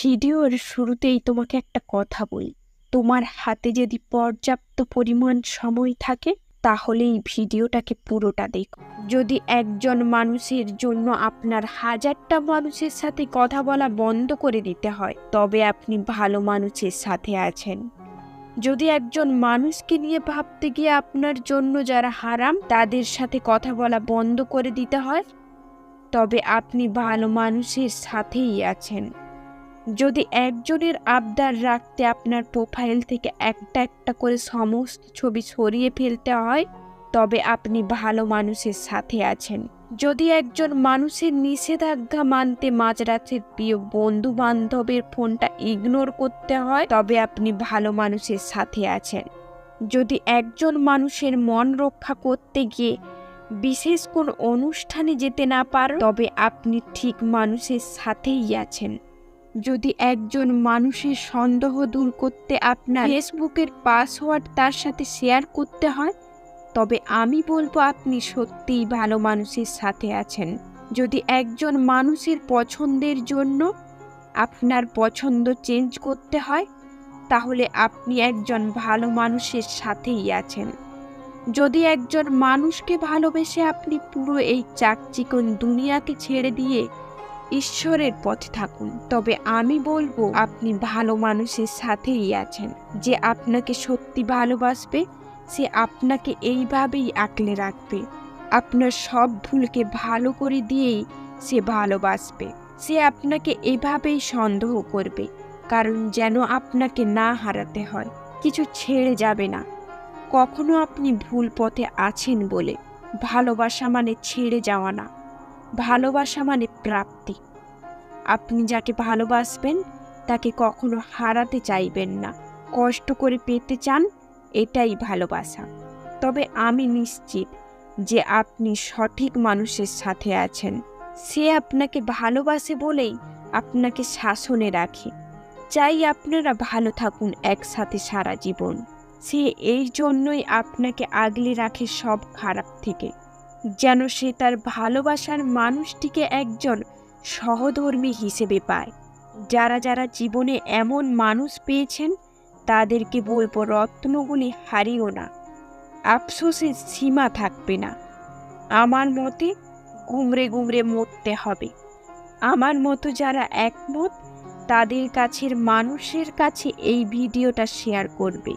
ভিডিওর শুরুতেই তোমাকে একটা কথা বলি, তোমার হাতে যদি পর্যাপ্ত পরিমাণ সময় থাকে তাহলে এই ভিডিওটাকে পুরোটা দেখো। যদি একজন মানুষের জন্য আপনার হাজারটা মানুষের সাথে কথা বলা বন্ধ করে দিতে হয়, তবে আপনি ভালো মানুষের সাথে আছেন। যদি একজন মানুষকে নিয়ে ভাবতে গিয়ে আপনার জন্য যারা হারাম তাদের সাথে কথা বলা বন্ধ করে দিতে হয়, তবে আপনি ভালো মানুষের সাথেই আছেন। যদি একজনের আবদার রাখতে আপনার প্রোফাইল থেকে একটা একটা করে সমস্ত ছবি সরিয়ে ফেলতে হয়, তবে আপনি ভালো মানুষের সাথে আছেন। যদি একজন মানুষের নিষেধাজ্ঞা মানতে মাঝরাতের প্রিয় বন্ধু বান্ধবের ফোনটা ইগনোর করতে হয়, তবে আপনি ভালো মানুষের সাথে আছেন। যদি একজন মানুষের মন রক্ষা করতে গিয়ে বিশেষ কোনো অনুষ্ঠানে যেতে না পারেন, তবে আপনি ঠিক মানুষের সাথেই আছেন। যদি একজন মানুষের সন্দেহ দূর করতে আপনার ফেসবুকের পাসওয়ার্ড তার সাথে শেয়ার করতে হয়, তবে আমি বলবো আপনি সত্যিই ভালো মানুষের সাথে আছেন। যদি একজন মানুষের পছন্দের জন্য আপনার পছন্দ চেঞ্জ করতে হয়, তাহলে আপনি একজন ভালো মানুষের সাথেই আছেন। যদি একজন মানুষকে ভালোবেসে আপনি পুরো এই চাকচিকন দুনিয়াকে ছেড়ে দিয়ে ঈশ্বরের পথে থাকুন, তবে আমি বলবো আপনি ভালো মানুষের সাথেই আছেন। যে আপনাকে সত্যি ভালোবাসবে সে আপনাকে এইভাবেই আঁকলে রাখবে। আপনার সব ভুলকে ভালো করে দিয়েই সে ভালোবাসবে। সে আপনাকে এভাবেই সন্দেহ করবে, কারণ যেন আপনাকে না হারাতে হয়। কিছু ছেড়ে যাবে না কখনো আপনি ভুল পথে আছেন বলে। ভালোবাসা মানে ছেড়ে যাওয়া না, ভালোবাসা মানে প্রাপ্তি। আপনি যাকে ভালোবাসবেন তাকে কখনো হারাতে চাইবেন না, কষ্ট করে পেতে চান, এটাই ভালোবাসা। তবে আমি নিশ্চিত যে আপনি সঠিক মানুষের সাথে আছেন। সে আপনাকে ভালোবাসে বলেই আপনাকে শাসনে রাখে, চাই আপনারা ভালো থাকুন একসাথে সারা জীবন। সে এই জন্যই আপনাকে আগলে রাখে সব খারাপ থেকে, যেন সে তার ভালোবাসার মানুষটিকে একজন সহধর্মী হিসেবে পায়। যারা যারা জীবনে এমন মানুষ পেয়েছেন তাদেরকে বলবো, রত্নগুলি হারিও না, আফসোসের সীমা থাকবে না। আমার মতে গুমরে গুমরে মরতে হবে। আমার মতো যারা একমত তাদের কাছের মানুষের কাছে এই ভিডিওটা শেয়ার করবে।